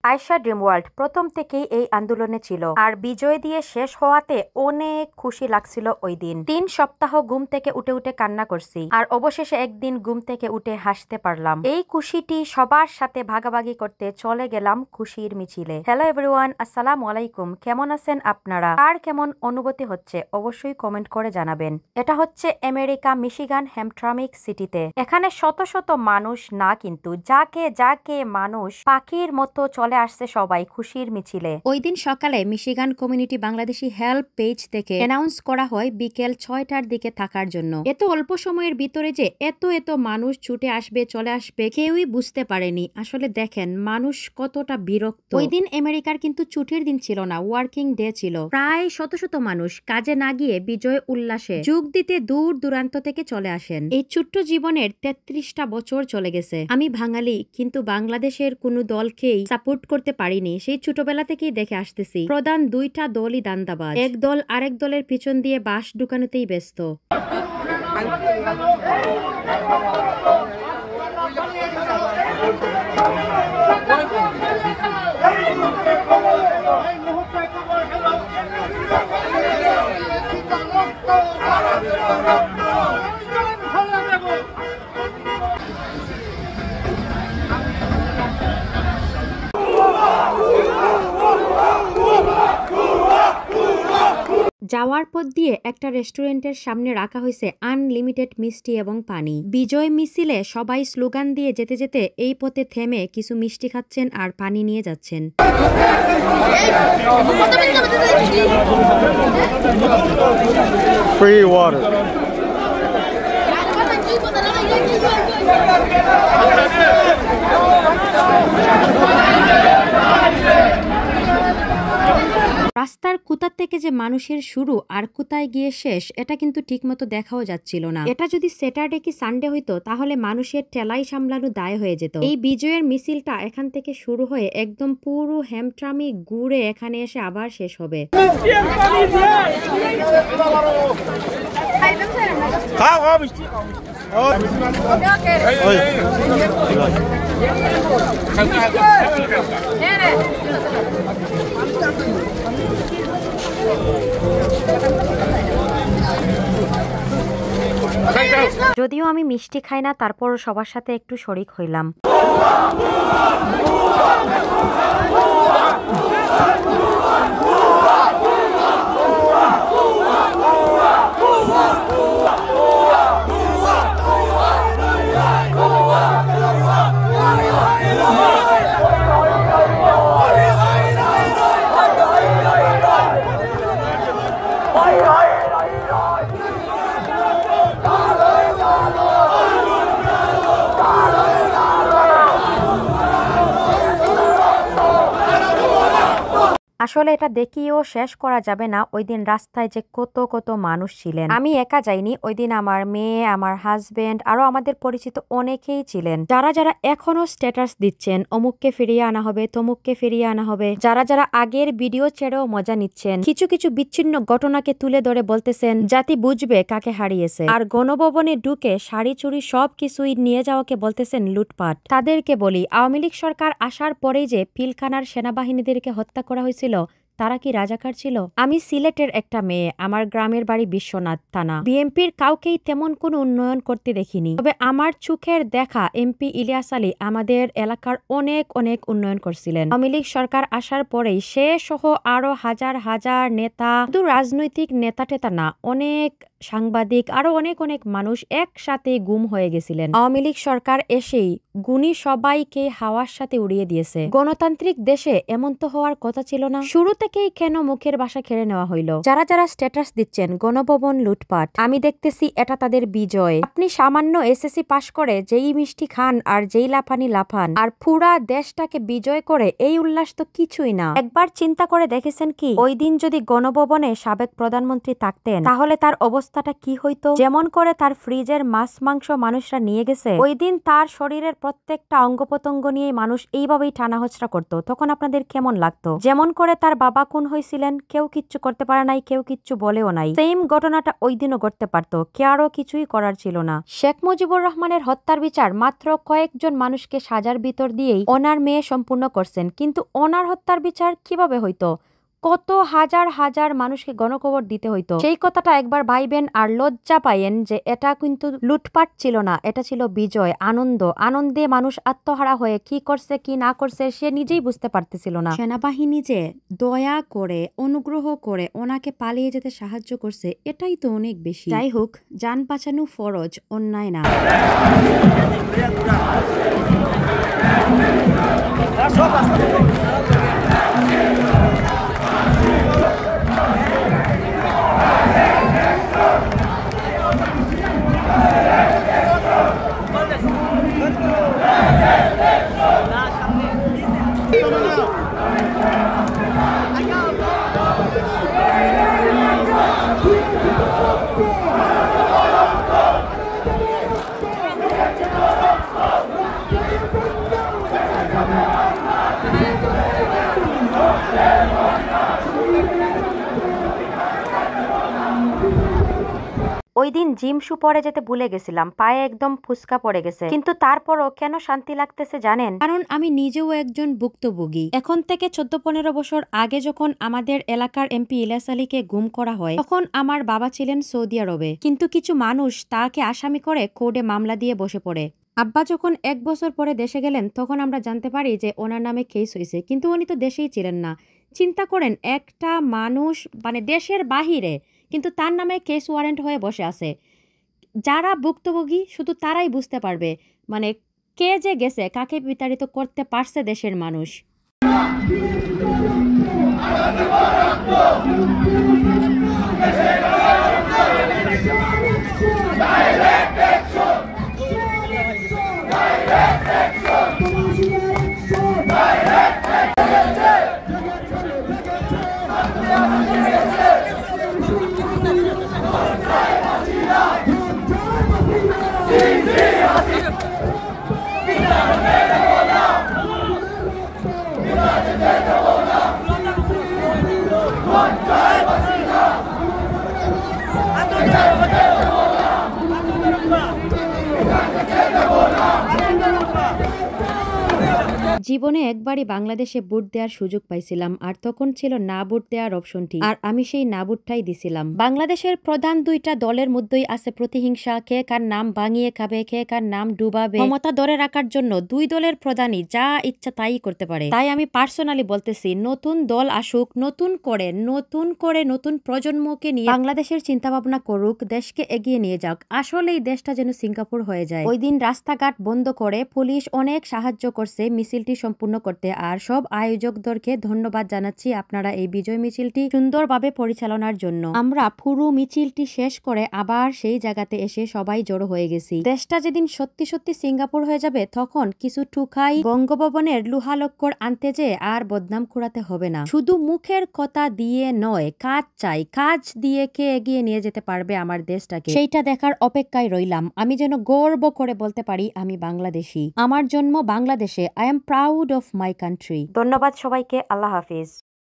Ayesha dream world প্রথম থেকেই এই আন্দোলনে ছিল আর বিজয় দিয়ে শেষ হওয়াতে অনেক খুশি লাগছিল ওই দিন। 3 সপ্তাহ ঘুম থেকে উঠে উঠে কান্না করছি আর অবশেষে একদিন ঘুম থেকে উঠে হাসতে পারলাম। এই খুশিটি সবার সাথে ভাগাভাগি করতে চলে গেলাম খুশির মিছিলে। হ্যালো এভরিওয়ান, আসসালামু আলাইকুম। কেমন আছেন আপনারা? আর কেমন অনুভূতি হচ্ছে অবশ্যই কমেন্ট করে জানাবেন। এটা হচ্ছে আমেরিকা মিশিগান হ্যামট্রামিক সিটিতে। এখানে শত শত মানুষ না, কিন্তু যাকে যাকে মানুষ পাখির মতো চলে আসছে সবাই খুশির মিছিলে। ওই দিন সকালে Michigan community Bangladeshi help page থেকে অ্যানাউন্স করা হয় বিকেল 6টার দিকে থাকার জন্য। এত অল্প সময়ের ভিতরে যে এত এত মানুষ ছুটে আসবে চলে আসবে কেউই বুঝতে পারেনি। আসলে দেখেন মানুষ কতটা বিরক্ত। ওই দিন আমেরিকার কিন্তু ছুটির দিন ছিল না, ওয়ার্কিং ডে ছিল। প্রায় শত শত মানুষ কাজে না গিয়ে বিজয় উল্লাসে যোগ দিতে দূর দূরান্ত থেকে চলে আসেন। এই ছোট্ট জীবনের 33টা বছর চলে গেছে। আমি বাঙালি, কিন্তু বাংলাদেশের কোনো দলকেই সাপোর্ট করতে পারিনি। সেই ছোটবেলা থেকেই দেখে আসতেছি প্রধান দুইটা দলই দান্দাবাজ। এক দল আরেক দলের পিছন দিয়ে বাঁশ ঢুকানোতেই ব্যস্ত। যাওয়ার পথ দিয়ে একটা রেস্টুরেন্টের সামনে রাখা হয়েছে আনলিমিটেড মিষ্টি এবং পানি। বিজয় মিছিলে সবাই স্লোগান দিয়ে যেতে যেতে এই পথে থেমে কিছু মিষ্টি খাচ্ছেন আর পানি নিয়ে যাচ্ছেন। Free water. রাস্তার কোথা থেকে যে মানুষের শুরু আর কোথায় গিয়ে শেষ এটা কিন্তু ঠিকমতো দেখাও যাচ্ছিল না। এটা যদি স্যাটারডে কি সানডে হইতো তাহলে মানুষের ঠেলাই সামলানো দায় হয়ে যেত। এই বিজয়ের মিছিলটা এখান থেকে শুরু হয়ে একদম পুরো হ্যামট্রামি ঘুরে এখানে এসে আবার শেষ হবে। যদিও আমি মিষ্টি খাই না, তারপর সবার সাথে একটু শরিক হইলাম। আসলে এটা দেখিও শেষ করা যাবে না। ওই দিন রাস্তায় যে কত কত মানুষ ছিলেন। আমি একা যাইনি, ওই দিন আমার মেয়ে, আমার হাজবেন্ড, আরো আমাদের পরিচিত অনেকেই ছিলেন। যারা যারা এখনো স্ট্যাটাস দিচ্ছেন অমুককে ফিরিয়ে আনা হবে, তমুককে ফিরিয়ে আনা হবে, যারা যারা আগের ভিডিও ছেড়েও মজা নিচ্ছেন, কিছু কিছু বিচ্ছিন্ন ঘটনাকে তুলে ধরে বলতেছেন জাতি বুঝবে কাকে হারিয়েছে, আর গণভবনে ঢুকে শাড়ি চুরি সবকিছুই নিয়ে যাওয়াকে বলতেছেন লুটপাট। তাদেরকে বলি আওয়ামী লীগ সরকার আসার পরেই যে পিলখানার সেনাবাহিনীদেরকে হত্যা করা হয়েছিল তারা কি রাজাকার ছিল? আমি সিলেটের একটা মেয়ে, আমার গ্রামের বাড়ি বিশ্বনাথ থানা। বিএনপির কাউকেই তেমন কোনো উন্নয়ন করতে দেখিনি, তবে আমার চোখের দেখা এমপি ইলিয়াস আলী আমাদের এলাকার অনেক অনেক উন্নয়ন করছিলেন। আওয়ামী লীগ সরকার আসার পরেই সে সহ আরো হাজার হাজার নেতা, শুধু রাজনৈতিক নেতা টেতা না, অনেক সাংবাদিক, আরো অনেক অনেক মানুষ একসাথে গুম হয়ে গেছিলেন। আওয়ামী লীগ সরকার এসেই গুণী সবাইকে হাওয়ার সাথে উড়িয়ে দিয়েছে। গণতান্ত্রিক দেশে এমন তো হওয়ার কথা ছিল না। শুরু থেকেই কেন মুখের ভাষা কেড়ে নেওয়া হইলো? যারা যারা স্ট্যাটাস দিচ্ছেন গণভবন লুটপাট, আমি দেখতেছি এটা তাদের বিজয়। আপনি সামান্য এসএসসি পাশ করে যেই মিষ্টি খান আর যেই লাফানি লাফান আর পুরা দেশটাকে বিজয় করে, এই উল্লাস তো কিছুই না। একবার চিন্তা করে দেখেছেন কি ওই দিন যদি গণভবনে সাবেক প্রধানমন্ত্রী থাকতেন তাহলে তার অবস্থা অবস্থাটা কি হইতো। যেমন করে তার ফ্রিজের মাছ মাংস মানুষরা নিয়ে গেছে, ওই দিন তার শরীরের প্রত্যেকটা অঙ্গ প্রত্যঙ্গ নিয়ে মানুষ এইভাবেই টানা হচড়া করতো, তখন আপনাদের কেমন লাগতো। যেমন করে তার বাবা খুন হয়েছিলেন, কেউ কিচ্ছু করতে পারে নাই, কেউ কিচ্ছু বলেও নাই। সেম ঘটনাটা ওই দিনও ঘটতে পারতো, কারো কিছুই করার ছিল না। শেখ মুজিবুর রহমানের হত্যার বিচার মাত্র কয়েকজন মানুষকে সাজার ভিতর দিয়েই ওনার মেয়ে সম্পূর্ণ করছেন, কিন্তু ওনার হত্যার বিচার কিভাবে হইতো, কত হাজার হাজার মানুষকে গণকবর দিতে হইতো। সেই কথাটা একবার ভাইবেন আর লজ্জা পাইয়েন যে এটা কিন্তু লুটপাট ছিল না, এটা ছিল বিজয়, আনন্দ। আনন্দে মানুষ আত্মহারা হয়ে কি করছে কি না করছে সে নিজেই বুঝতে পারতেছিল না। সেনাবাহিনী যে দয়া করে অনুগ্রহ করে ওনাকে পালিয়ে যেতে সাহায্য করছে, এটাই তো অনেক বেশি। যাই হোক, যান বাঁচানো ফরজ, অন্যায় না। ওই দিন জিম শু পরে যেতে ভুলে গেছিলাম, পায়ে একদম ফুসকা পড়ে গেছে, কিন্তু তারপরও কেন শান্তি লাগতেছে জানেন? কারণ আমি নিজেও একজন ভুক্তভোগী। এখন থেকে 14-15 বছর আগে যখন আমাদের এলাকার এমপি ইলিয়াস আলীকে গুম করা হয়, তখন আমার বাবা ছিলেন সৌদি আরবে, কিন্তু কিছু মানুষ তাকে আসামি করে কোর্টে মামলা দিয়ে বসে পড়ে। আব্বা যখন 1 বছর পরে দেশে গেলেন, তখন আমরা জানতে পারি যে ওনার নামে কেস হয়েছে, কিন্তু উনি তো দেশেই ছিলেন না। চিন্তা করেন, একটা মানুষ মানে দেশের বাহিরে, কিন্তু তার নামে কেস ওয়ারেন্ট হয়ে বসে আছে। যারা ভুক্তভোগী শুধু তারাই বুঝতে পারবে মানে কে যে গেছে, কাকে বিতাড়িত করতে পারছে দেশের মানুষ। জীবনে একবারই বাংলাদেশে ভোট দেওয়ার সুযোগ পাইছিলাম, আর তখন ছিল না ভোট দেওয়ার অপশনটি, আর আমি সেই না ভোটটাই দিছিলাম। বাংলাদেশের প্রধান দুইটা দলের মধ্যেই আছে প্রতিহিংসা, কে কার নাম ভাঙিয়ে খাবে, কে কার নাম ডুবাবে। ক্ষমতা ধরে রাখার জন্য দুই দলের প্রধানই যা ইচ্ছা তাই করতে পারে। তাই আমি পার্সোনালি বলতেছি, নতুন দল আসুক, নতুন করে নতুন প্রজন্মকে নিয়ে বাংলাদেশের চিন্তা ভাবনা করুক, দেশকে এগিয়ে নিয়ে যাক। আসলেই দেশটা যেন সিঙ্গাপুর হয়ে যায়। ওই দিন রাস্তাঘাট বন্ধ করে পুলিশ অনেক সাহায্য করছে মিছিলটি সম্পূর্ণ করতে, আর সব আয়োজকদেরকে ধন্যবাদ জানাচ্ছি আপনারা এই বিজয় মিছিলটি সুন্দরভাবে পরিচালনার জন্য। আমরা পুরো মিছিলটি শেষ করে আবার সেই জায়গাতে এসে সবাই জড়ো হয়ে গেছি। দেশটা যেদিন সত্যি সত্যি সিঙ্গাপুর হয়ে যাবে, তখন কিছু টুকাই বঙ্গভবনের লোহালক্কর আনতে যে আর বদনাম কুড়াতে হবে না। শুধু মুখের কথা দিয়ে নয়, কাজ চাই, কাজ দিয়ে কে এগিয়ে নিয়ে যেতে পারবে আমার দেশটাকে, সেইটা দেখার অপেক্ষায় রইলাম। আমি যেন গর্ব করে বলতে পারি আমি বাংলাদেশি, আমার জন্ম বাংলাদেশে, I am proud of my country. ধন্যবাদ সবাইকে, আল্লাহ হাফিজ।